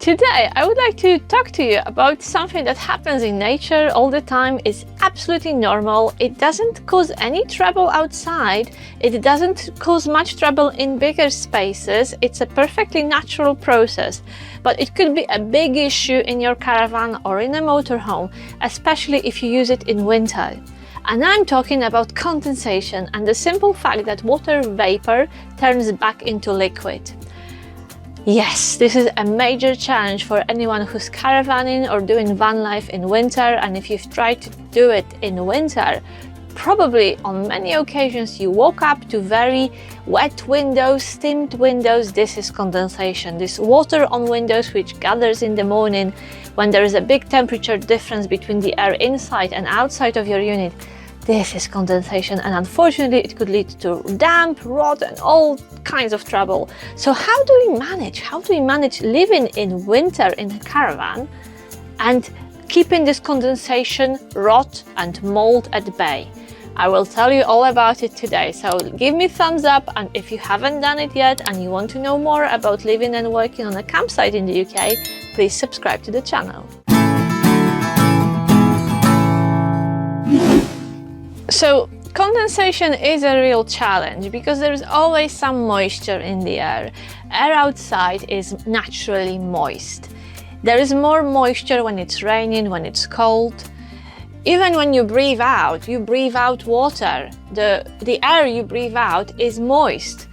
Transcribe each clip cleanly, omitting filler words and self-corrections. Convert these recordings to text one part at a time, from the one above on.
Today, I would like to talk to you about something that happens in nature all the time. It's absolutely normal. It doesn't cause any trouble outside. It doesn't cause much trouble in bigger spaces. It's a perfectly natural process, but it could be a big issue in your caravan or in a motorhome, especially if you use it in winter. And I'm talking about condensation and the simple fact that water vapor turns back into liquid. Yes, this is a major challenge for anyone who's caravanning or doing van life in winter, and if you've tried to do it in winter, probably on many occasions you woke up to very wet windows, steamed windows. This is condensation. This water on windows which gathers in the morning when there is a big temperature difference between the air inside and outside of your unit. This is condensation, and unfortunately it could lead to damp, rot and all kinds of trouble. So how do we manage living in winter in a caravan and keeping this condensation, rot and mold at bay? I will tell you all about it today, so give me thumbs up, and if you haven't done it yet and you want to know more about living and working on a campsite in the UK, please subscribe to the channel. So condensation is a real challenge because there is always some moisture in the air. Air outside is naturally moist. There is more moisture when it's raining, when it's cold. Even when you breathe out water. The air you breathe out is moist.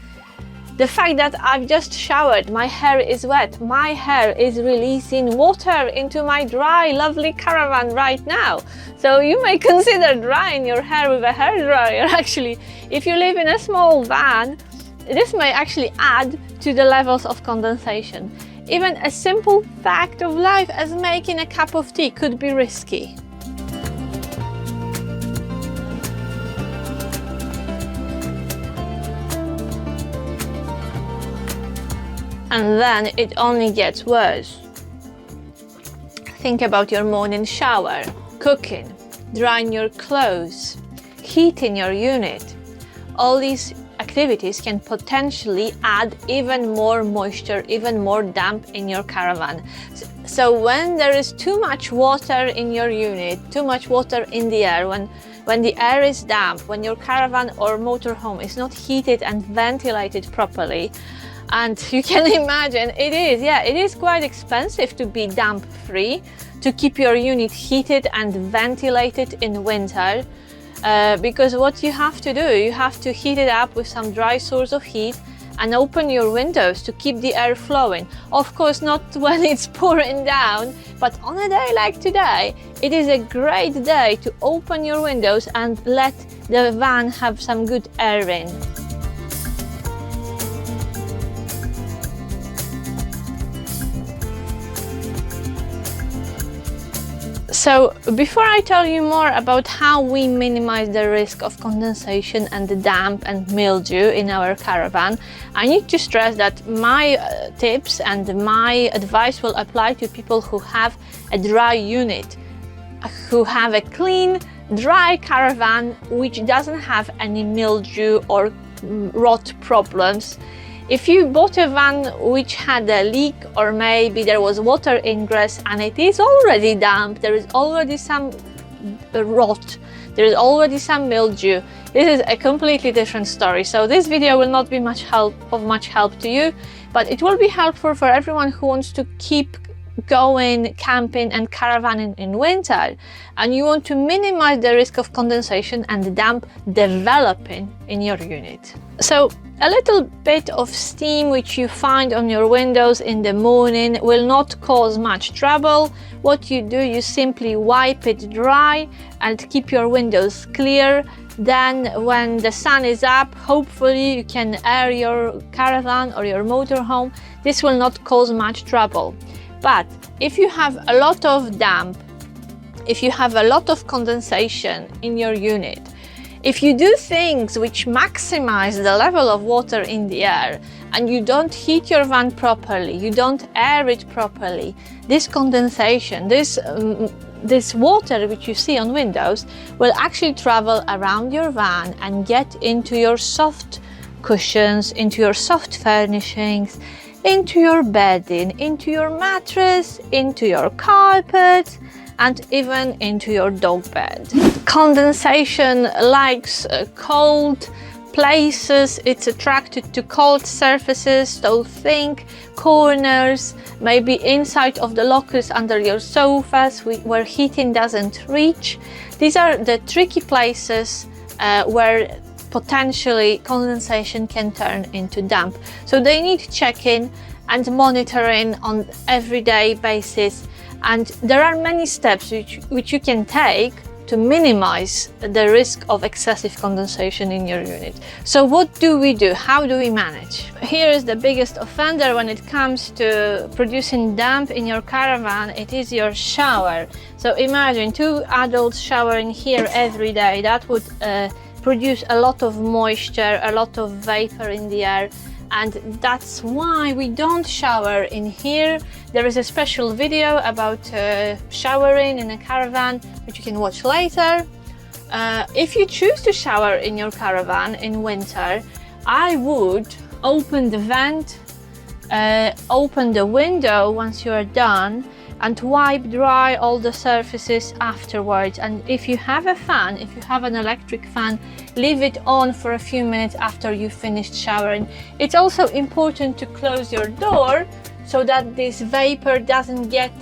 The fact that I've just showered, my hair is wet, my hair is releasing water into my dry, lovely caravan right now. So you may consider drying your hair with a hairdryer. Actually, if you live in a small van, this may actually add to the levels of condensation. Even a simple fact of life as making a cup of tea could be risky. And then it only gets worse. Think about your morning shower, cooking, drying your clothes, heating your unit. All these activities can potentially add even more moisture, even more damp in your caravan. So when there is too much water in your unit, too much water in the air, when the air is damp, when your caravan or motorhome is not heated and ventilated properly, and you can imagine it is quite expensive to be damp free, to keep your unit heated and ventilated in winter, because what you have to do, you have to heat it up with some dry source of heat and open your windows to keep the air flowing. Of course, not when it's pouring down, but on a day like today, it is a great day to open your windows and let the van have some good air in. So before I tell you more about how we minimize the risk of condensation and the damp and mildew in our caravan, I need to stress that my tips and my advice will apply to people who have a dry unit, who have a clean, dry caravan which doesn't have any mildew or rot problems. If you bought a van which had a leak, or maybe there was water ingress and it is already damp, there is already some rot, there is already some mildew, this is a completely different story. So this video will not be of much help to you, but it will be helpful for everyone who wants to keep going camping and caravanning in winter, and you want to minimize the risk of condensation and damp developing in your unit. So a little bit of steam which you find on your windows in the morning will not cause much trouble. What you do, you simply wipe it dry and keep your windows clear. Then when the sun is up, hopefully you can air your caravan or your motorhome. This will not cause much trouble. But if you have a lot of damp, if you have a lot of condensation in your unit, if you do things which maximize the level of water in the air and you don't heat your van properly, you don't air it properly, this condensation, this water which you see on windows will actually travel around your van and get into your soft cushions, into your soft furnishings, into your bedding, into your mattress, into your carpet, and even into your dog bed. Condensation likes cold places, it's attracted to cold surfaces, so think corners, maybe inside of the lockers under your sofas where heating doesn't reach. These are the tricky places where potentially condensation can turn into damp. So they need checking and monitoring on everyday basis, and there are many steps which you can take to minimize the risk of excessive condensation in your unit. So what do we do? How do we manage? Here is the biggest offender when it comes to producing damp in your caravan. It is your shower. So imagine 2 adults showering here every day. That would produce a lot of moisture, a lot of vapor in the air, and that's why we don't shower in here. There is a special video about showering in a caravan, which you can watch later. If you choose to shower in your caravan in winter, I would open the vent, open the window once you are done, and wipe dry all the surfaces afterwards. And if you have a fan, if you have an electric fan, leave it on for a few minutes after you finished showering. It's also important to close your door so that this vapor doesn't get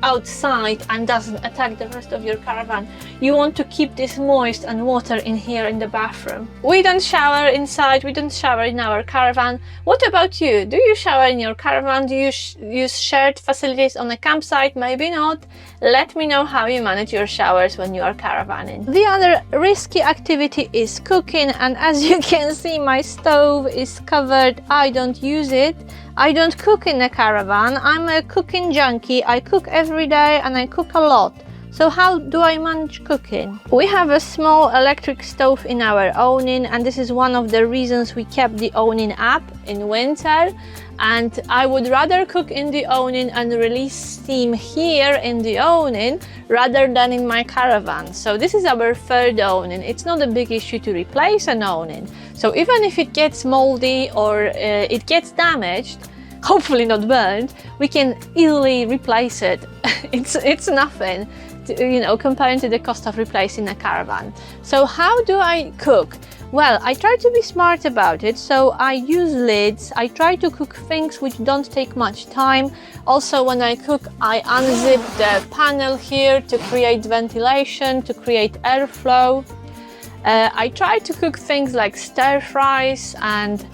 outside and doesn't attack the rest of your caravan. You want to keep this moist and water in here in the bathroom. We don't shower inside, we don't shower in our caravan. What about you? Do you shower in your caravan? Do you use shared facilities on a campsite? Maybe not. Let me know how you manage your showers when you are caravanning. The other risky activity is cooking, and as you can see, my stove is covered. I don't use it. I don't cook in a caravan. I'm a cooking junkie. I cook every day and I cook a lot. So how do I manage cooking? We have a small electric stove in our awning, and this is one of the reasons we kept the awning up in winter. And I would rather cook in the awning and release steam here in the awning rather than in my caravan. So this is our 3rd awning. It's not a big issue to replace an awning. So even if it gets moldy or it gets damaged, hopefully not burned, we can easily replace it. It's nothing, comparing to the cost of replacing a caravan. So how do I cook? Well, I try to be smart about it, so I use lids. I try to cook things which don't take much time. Also, when I cook, I unzip the panel here to create ventilation, to create airflow. I try to cook things like stir fries and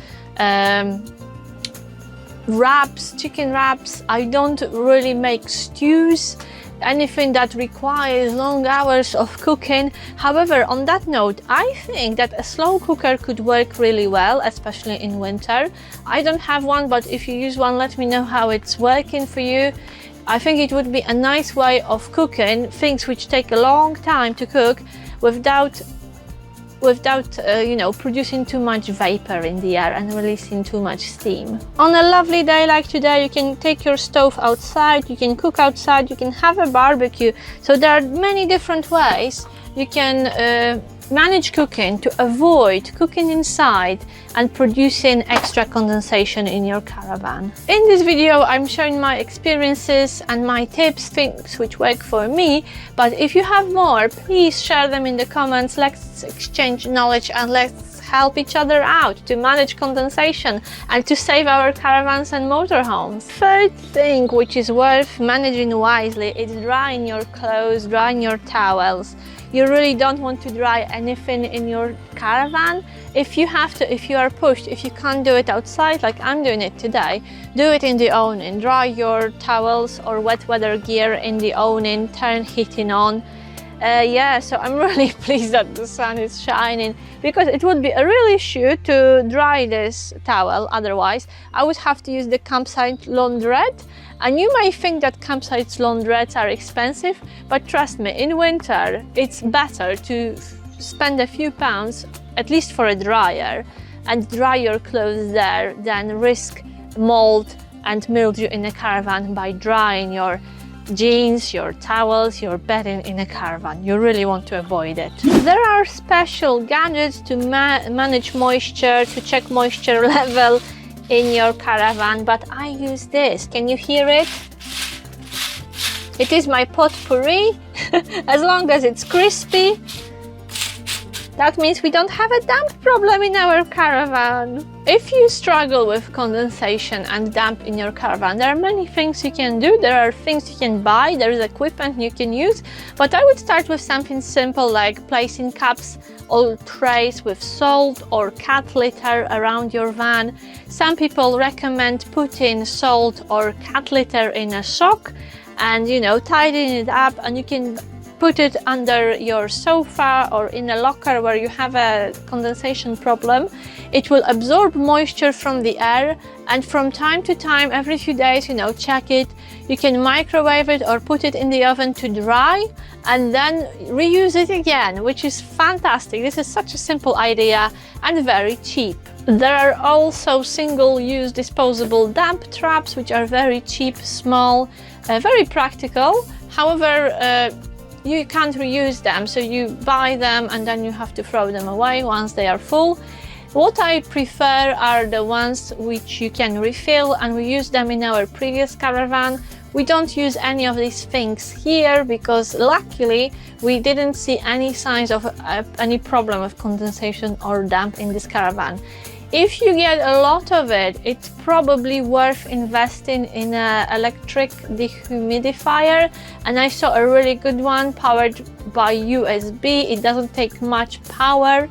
wraps, chicken wraps. I don't really make stews, anything that requires long hours of cooking. However, on that note, I think that a slow cooker could work really well, especially in winter. I don't have one, but if you use one, let me know how it's working for you. I think it would be a nice way of cooking things which take a long time to cook without producing too much vapor in the air and releasing too much steam. On a lovely day like today, you can take your stove outside, you can cook outside, you can have a barbecue. So there are many different ways you can manage cooking to avoid cooking inside and producing extra condensation in your caravan. In this video, I'm sharing my experiences and my tips, things which work for me, but if you have more, please share them in the comments. Let's exchange knowledge and let's help each other out to manage condensation and to save our caravans and motorhomes. 3rd thing which is worth managing wisely is drying your clothes, drying your towels. You really don't want to dry anything in your caravan. If you have to, if you are pushed, if you can't do it outside like I'm doing it today, do it in the awning. Dry your towels or wet weather gear in the awning, turn heating on. So I'm really pleased that the sun is shining, because it would be a real issue to dry this towel. Otherwise, I would have to use the campsite laundrette. And you may think that campsite laundrettes are expensive, but trust me, in winter, it's better to spend a few pounds, at least for a dryer, and dry your clothes there than risk mold and mildew in a caravan by drying your jeans, your towels, your bedding in a caravan. You really want to avoid it. There are special gadgets to manage moisture, to check moisture level. in your caravan, but I use this. Can you hear it? It is my potpourri. As long as it's crispy, that means we don't have a damp problem in our caravan. If you struggle with condensation and damp in your caravan, there are many things you can do. There are things you can buy, there is equipment you can use, but I would start with something simple like placing cups or trays with salt or cat litter around your van. Some people recommend putting salt or cat litter in a sock and, you know, tidying it up, and you can put it under your sofa or in a locker where you have a condensation problem. It will absorb moisture from the air, and from time to time, every few days, you know, check it. You can microwave it or put it in the oven to dry and then reuse it again, which is fantastic. This is such a simple idea and very cheap. There are also single-use disposable damp traps, which are very cheap, small, very practical. However, you can't reuse them, so you buy them and then you have to throw them away once they are full. What I prefer are the ones which you can refill, and we use them in our previous caravan. We don't use any of these things here because luckily we didn't see any signs of any problem with condensation or damp in this caravan. If you get a lot of it, it's probably worth investing in an electric dehumidifier, and I saw a really good one powered by USB. It doesn't take much power,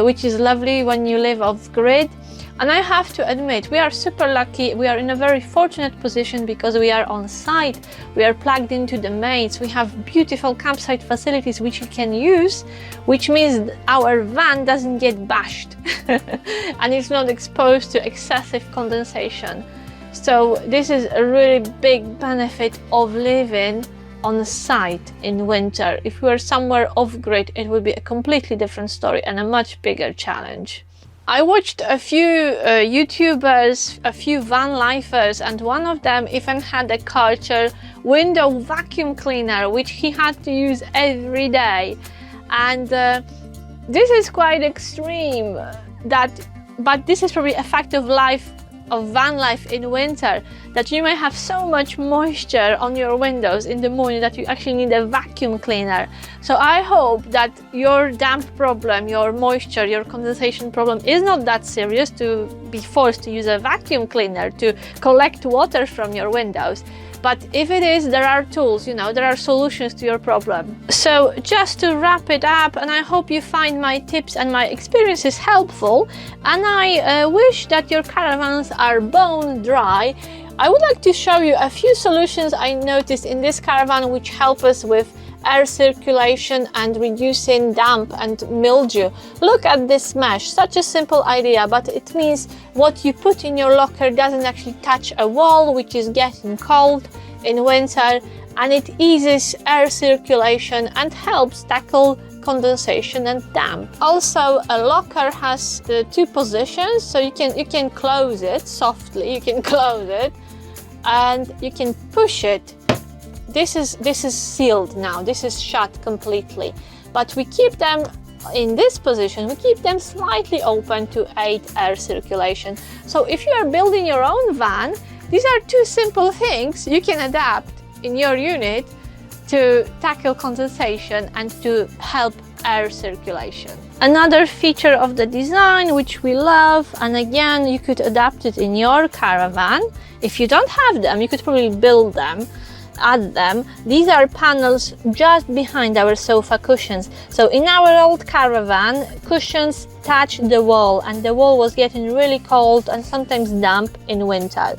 which is lovely when you live off grid. And I have to admit, we are super lucky. We are in a very fortunate position because we are on site. We are plugged into the mains. We have beautiful campsite facilities which you can use, which means our van doesn't get bashed and it's not exposed to excessive condensation. So this is a really big benefit of living on site in winter. If we were somewhere off grid, it would be a completely different story and a much bigger challenge. I watched a few YouTubers, a few Vanlifers, and one of them even had a culture window vacuum cleaner, which he had to use every day. And this is quite extreme, but this is probably a fact of life, of van life in winter, that you may have so much moisture on your windows in the morning that you actually need a vacuum cleaner. So I hope that your damp problem, your moisture, your condensation problem is not that serious to be forced to use a vacuum cleaner to collect water from your windows. But if it is, there are tools, you know, there are solutions to your problem. So just to wrap it up, and I hope you find my tips and my experiences helpful, and I wish that your caravans are bone dry. I would like to show you a few solutions I noticed in this caravan which help us with air circulation and reducing damp and mildew. Look at this mesh, such a simple idea, but it means what you put in your locker doesn't actually touch a wall, which is getting cold in winter, and it eases air circulation and helps tackle condensation and damp. Also, a locker has the two positions, so you can close it softly, you can close it and you can push it. This is sealed now, this is shut completely, but we keep them in this position, we keep them slightly open to aid air circulation. So if you are building your own van, these are two simple things you can adapt in your unit to tackle condensation and to help air circulation. Another feature of the design which we love, and again you could adapt it in your caravan. If you don't have them, you could probably build them, add them. These are panels just behind our sofa cushions. So in our old caravan, cushions touched the wall and the wall was getting really cold and sometimes damp in winter.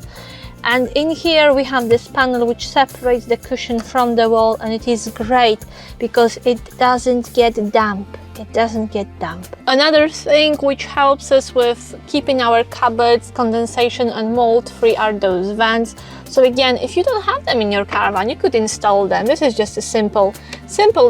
And in here we have this panel which separates the cushion from the wall, and it is great because it doesn't get damp. It doesn't get damp. Another thing which helps us with keeping our cupboards condensation and mold free are those vents. So again, if you don't have them in your caravan, you could install them. This is just a simple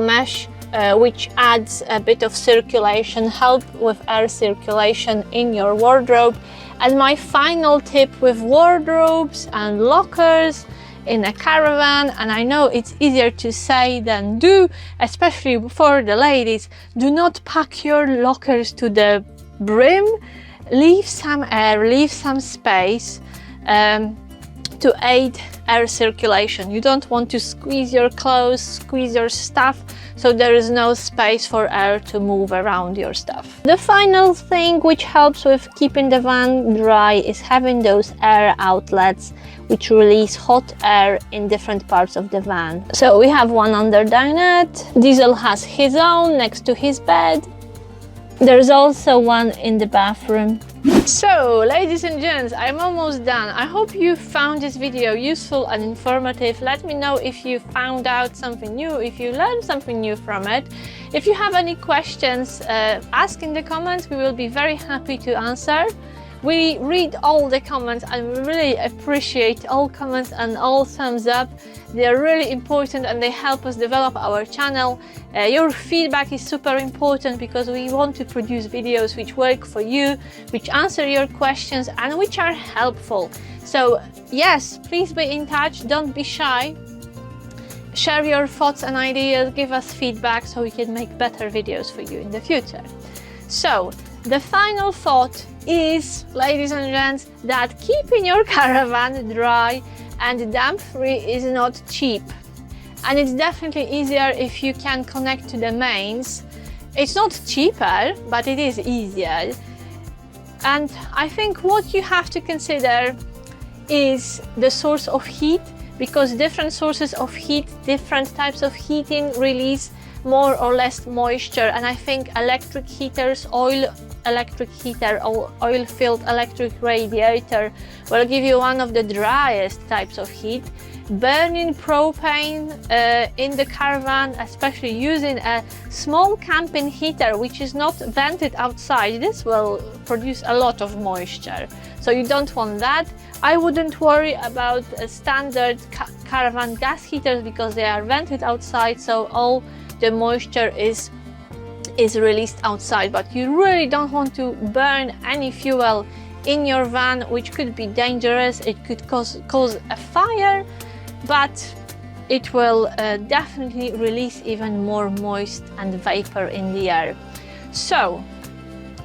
mesh which adds a bit of circulation, help with air circulation in your wardrobe. And my final tip with wardrobes and lockers in a caravan, and I know it's easier to say than do, especially for the ladies, do not pack your lockers to the brim. leave some air, leave some space to aid air circulation. You don't want to squeeze your clothes, squeeze your stuff, so there is no space for air to move around your stuff. The final thing which helps with keeping the van dry is having those air outlets which release hot air in different parts of the van. So we have one under dinette, Diesel has his own next to his bed. There's also one in the bathroom. So, ladies and gents, I'm almost done. I hope you found this video useful and informative. Let me know if you found out something new, if you learned something new from it. If you have any questions, ask in the comments. We will be very happy to answer. We read all the comments and we really appreciate all comments and all thumbs up. They are really important and they help us develop our channel. Your feedback is super important because we want to produce videos which work for you, which answer your questions and which are helpful. So yes, please be in touch, don't be shy. Share your thoughts and ideas, give us feedback so we can make better videos for you in the future. So the final thought is, ladies and gents, that keeping your caravan dry and damp-free is not cheap. And it's definitely easier if you can connect to the mains. It's not cheaper, but it is easier. And I think what you have to consider is the source of heat, because different sources of heat, different types of heating release more or less moisture. And I think electric heaters, electric heater or oil-filled electric radiator will give you one of the driest types of heat. Burning propane in the caravan, especially using a small camping heater which is not vented outside, this will produce a lot of moisture. So you don't want that. I wouldn't worry about standard caravan gas heaters because they are vented outside, so all the moisture is released outside. But you really don't want to burn any fuel in your van, which could be dangerous. It could cause a fire, but it will definitely release even more moist and vapor in the air. So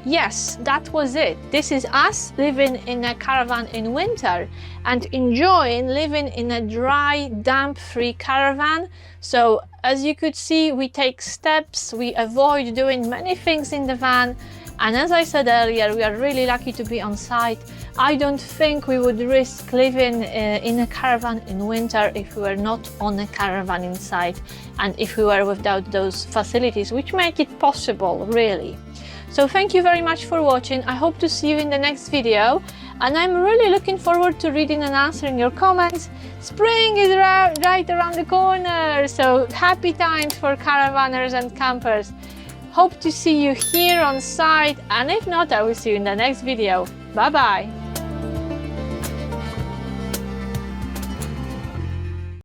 yes, that was it. This is us living in a caravan in winter and enjoying living in a dry, damp-free caravan. So as you could see, we take steps, we avoid doing many things in the van. And as I said earlier, we are really lucky to be on site. I don't think we would risk living in a caravan in winter if we were not on a caravan inside and if we were without those facilities, which make it possible, really. So thank you very much for watching. I hope to see you in the next video. And I'm really looking forward to reading and answering your comments. Spring is right around the corner, so happy times for caravanners and campers. Hope to see you here on site, and if not, I will see you in the next video. Bye bye!